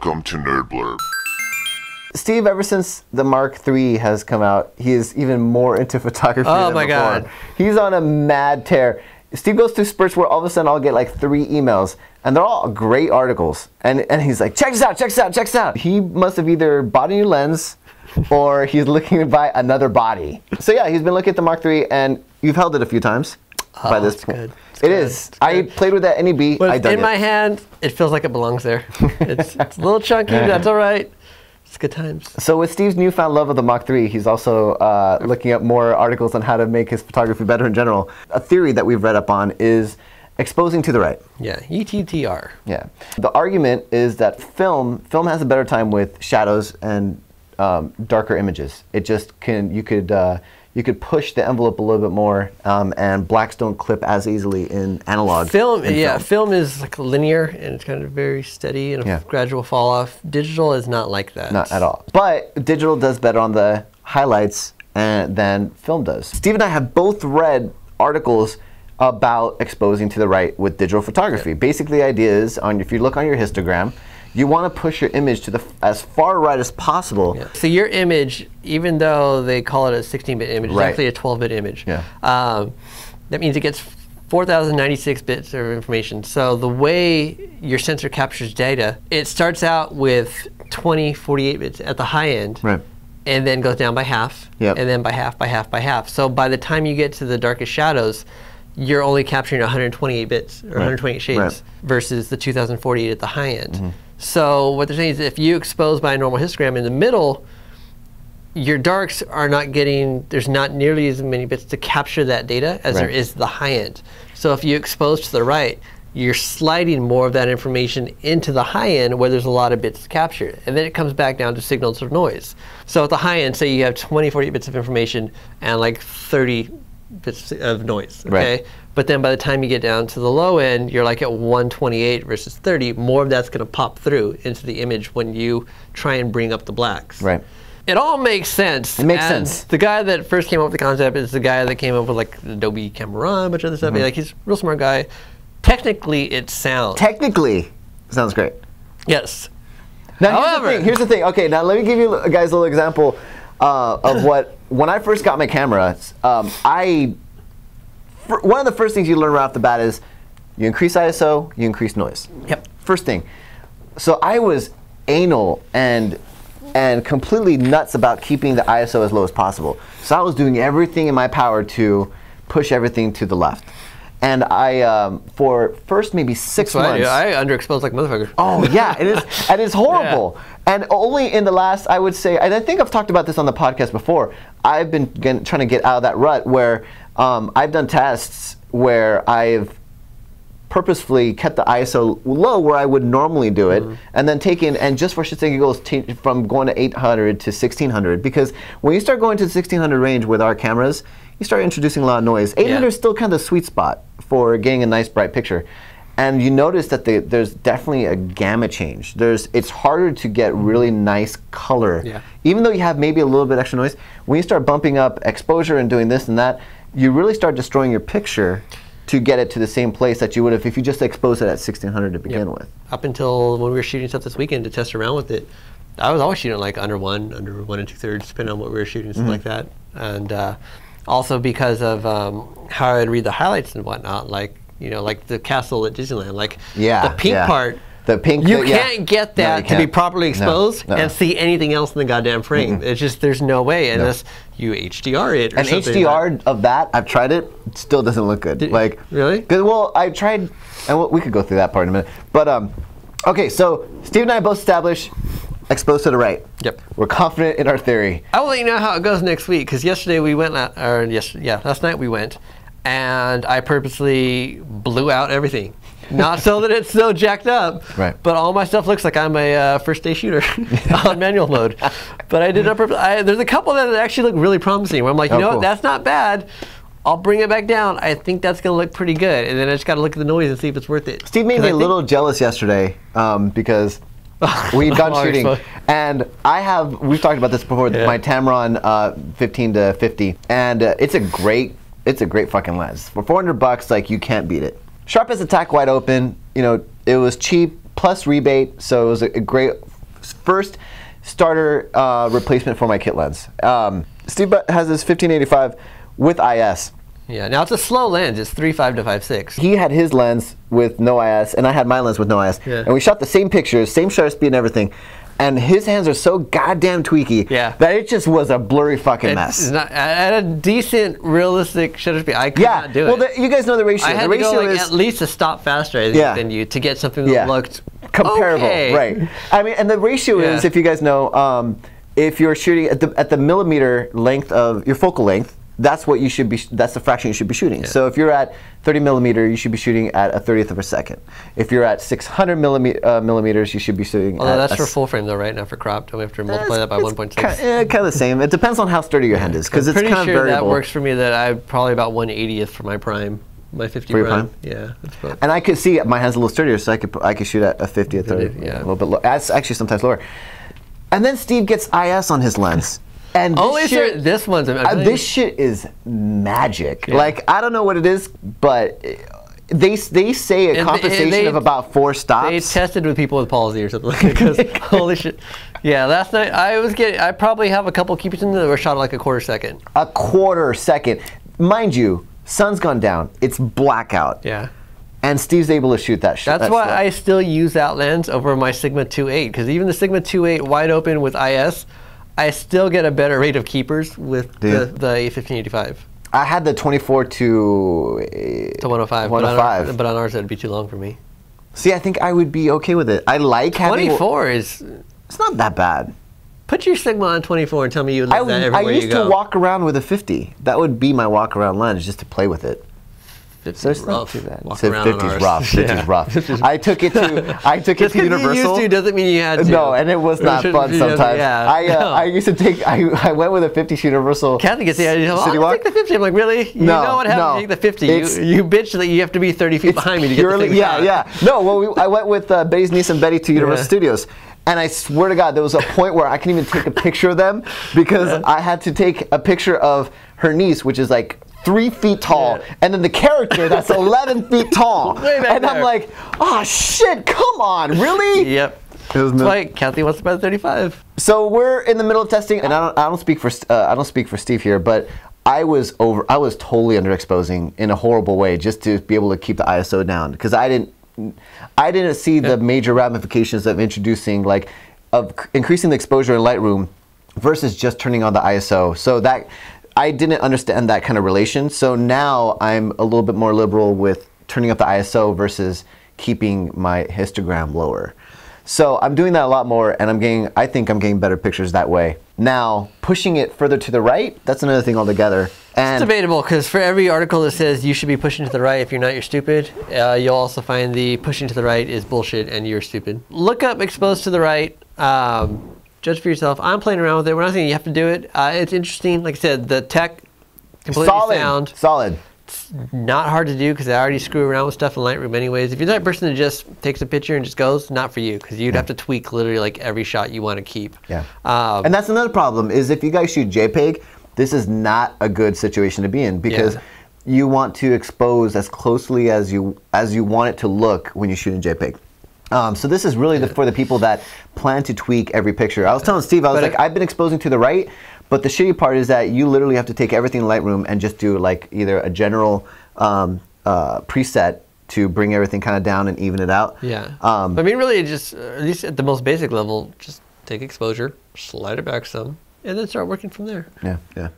Welcome to Nerd Blurb. Steve, ever since the Mark III has come out, he is even more into photography than before. Oh my God. He's on a mad tear. Steve goes through spurts where all of a sudden I'll get like 3 emails, and they're all great articles. And he's like, check this out, check this out, check this out. He must have either bought a new lens or he's looking to buy another body. So yeah, he's been looking at the Mark III, and you've held it a few times by this point. Good. It is. I played with that NEB. But in my hand, it feels like it belongs there. It's a little chunky, but that's all right. It's good times. So with Steve's newfound love of the Mark III, he's also looking at more articles on how to make his photography better in general. A theory that we've read up on is exposing to the right. Yeah, ETTR. Yeah. The argument is that film has a better time with shadows and darker images. It just you could push the envelope a little bit more, and blacks don't clip as easily in analog. Film is like linear, and it's kind of very steady and a gradual fall off. Digital is not like that. Not at all. But digital does better on the highlights than film does. Steve and I have both read articles about exposing to the right with digital photography. Yeah. Basically, the idea is, if you look on your histogram, you want to push your image to as far right as possible. Yeah. So your image, even though they call it a 16-bit image, it's actually a 12-bit image. Yeah. That means it gets 4,096 bits of information. So the way your sensor captures data, it starts out with 48 bits at the high end, and then goes down by half, and then by half, by half, by half. So by the time you get to the darkest shadows, you're only capturing 128 bits, or 128 shades, versus the 2,048 at the high end. Mm-hmm. So what they're saying is if you expose by a normal histogram in the middle, your darks are not getting, there's not nearly as many bits to capture that data as there is the high end. So if you expose to the right, you're sliding more of that information into the high end where there's a lot of bits to capture. And then it comes back down to signals or noise. So at the high end, say you have 48 bits of information and like 30 bits of noise, okay? But then by the time you get down to the low end, you're like at 128 versus 30. More of that's going to pop through into the image when you try and bring up the blacks. Right. It all makes sense. It makes sense. The guy that first came up with the concept is the guy that came up with like Adobe Camera, a bunch of other stuff. Like, he's a real smart guy. Technically, it sounds. Technically, sounds great. Yes. Now, here's the thing. Okay, now let me give you guys a little example of what, when I first got my camera, one of the first things you learn right off the bat is you increase ISO, you increase noise. Yep. First thing. So I was anal and completely nuts about keeping the ISO as low as possible. So I was doing everything in my power to push everything to the left. And I, for first maybe 6 months. I underexposed like motherfucker. Oh yeah, it is horrible. Yeah. And only in the last, I would say, and I think I've talked about this on the podcast before, I've been trying to get out of that rut where I've done tests where I've purposefully kept the ISO low where I would normally do it, and then taken, and just for shits and giggles, from going to 800 to 1600, because when you start going to the 1600 range with our cameras, you start introducing a lot of noise. 800 is still kind of the sweet spot for getting a nice bright picture. And you notice that there's definitely a gamma change. It's harder to get really nice color. Yeah. Even though you have maybe a little bit extra noise, when you start bumping up exposure and doing this and that, you really start destroying your picture to get it to the same place that you would have if you just exposed it at 1600 to begin with. Up until when we were shooting stuff this weekend to test around with it, I was always shooting like under 1 2/3, depending on what we were shooting, something like that. And also because of how I'd read the highlights and whatnot, like, you know, like the castle at Disneyland, like the pink part, the pink, you can't get that to be properly exposed and see anything else in the goddamn frame. It's just, there's no way unless you HDR it or something. HDR of that, I've tried it, still doesn't look good. Really? Well, I tried, and we could go through that part in a minute. But okay, so Steve and I both established exposed to the right. Yep. We're confident in our theory. I will let you know how it goes next week, because yesterday we went, last night we went, and I purposely blew out everything. Not so that it's so jacked up, but all my stuff looks like I'm a first day shooter on manual mode. But I did not purpose. There's a couple that actually look really promising, where I'm like, you know what, that's not bad. I'll bring it back down. I think that's going to look pretty good. And then I just got to look at the noise and see if it's worth it. Steve made me a little jealous yesterday because we've gone shooting, and we've talked about this before, my Tamron 15 to 50, and it's a great fucking lens. For $400, like, you can't beat it. Sharp as a tack, wide open. You know, it was cheap plus rebate, so it was a great first starter replacement for my kit lens. Steve has this 1585 with IS. Yeah, now it's a slow lens. It's 3.5 to 5.6. He had his lens with no IS, and I had my lens with no IS. Yeah. And we shot the same pictures, same shutter speed and everything. And his hands are so goddamn tweaky that it just was a blurry fucking mess. Not, at a decent, realistic shutter speed, I could not do it. Well, you guys know the ratio. I had the to ratio go is at least a stop faster, I think, than you to get something that looked comparable. Okay. Right. I mean, and the ratio is, if you guys know, if you're shooting at the millimeter length of your focal length, that's what you should be. That's the fraction you should be shooting. Yeah. So if you're at 30 millimeter, you should be shooting at a 30th of a second. If you're at 600 millimeters, you should be shooting. Although that's for full frame though, right? Not for crop. Don't we have to multiply that by 1.6? Kind of the same. It depends on how sturdy your hand is, because it's kind of variable. Pretty sure that works for me. That I'm probably about 1/80th for my prime. My 50 prime. Yeah. And I could see my hand's a little sturdier, so I could shoot at a 50th or a little bit lower. That's actually sometimes lower. And then Steve gets IS on his lens. And this one's this shit is magic. Yeah. Like, I don't know what it is, but they say a compensation of about 4 stops. They tested with people with palsy or something like that, because holy shit. Yeah, last night I probably have a couple keepers in there that were shot at like a quarter second. A quarter second. Mind you, sun's gone down. It's blackout. Yeah. And Steve's able to shoot that shit. That's why I still use that lens over my Sigma 2.8, because even the Sigma 2.8 wide open with IS, I still get a better rate of keepers with the 1585. I had the 24 to 105. But on ours, that'd be too long for me. See, I think I would be okay with it. I like having 24 is. It's not that bad. Put your Sigma on 24 and tell me you love that everywhere you go. I used to walk around with a 50. That would be my walk around lens, just to play with it. 50's rough. 50's rough. 50's rough. I took it to Universal. You used to doesn't mean you had to. No, and it was not fun sometimes. I used to take. I went with a 50 to Universal. Kathy gets the idea. I'll take the 50. I'm like, really? You know what happens? You take the 50. You bitch that you have to be 30 feet behind me to get the thing shot. Yeah. No, well, I went with Betty's niece and Betty to Universal Studios. And I swear to God, there was a point where I couldn't even take a picture of them, because I had to take a picture of her niece, which is like 3 feet tall, and then the character that's 11 feet tall. And I'm like, oh shit, come on, really? Yep. That's why Kathy wants to buy the 35. So we're in the middle of testing, and I don't speak for Steve here, but I was totally underexposing in a horrible way, just to be able to keep the ISO down, because I didn't see the major ramifications of increasing the exposure in Lightroom versus just turning on the ISO. So that I didn't understand that kind of relation. So now I'm a little bit more liberal with turning up the ISO versus keeping my histogram lower. So I'm doing that a lot more, and I think I'm getting better pictures that way. Now, pushing it further to the right, that's another thing altogether. And it's debatable, because for every article that says you should be pushing to the right, if you're not, you're stupid, you'll also find the pushing to the right is bullshit and you're stupid. Look up exposed to the right. Judge for yourself. I'm playing around with it. We're not saying you have to do it. It's interesting. Like I said, the tech completely sound. Solid. It's not hard to do, because I already screw around with stuff in Lightroom anyways. If you're that person that just takes a picture and just goes, not for you, because you'd have to tweak literally like every shot you want to keep. Yeah. And that's another problem, is if you guys shoot JPEG, this is not a good situation to be in, because you want to expose as closely as you want it to look when you shoot in JPEG. So this is really for the people that plan to tweak every picture. I was telling Steve, I was like, I've been exposing to the right, but the shitty part is that you literally have to take everything in Lightroom and just do like either a general preset to bring everything kind of down and even it out. Yeah. I mean, really, just at least at the most basic level, just take exposure, slide it back some, and then start working from there. Yeah.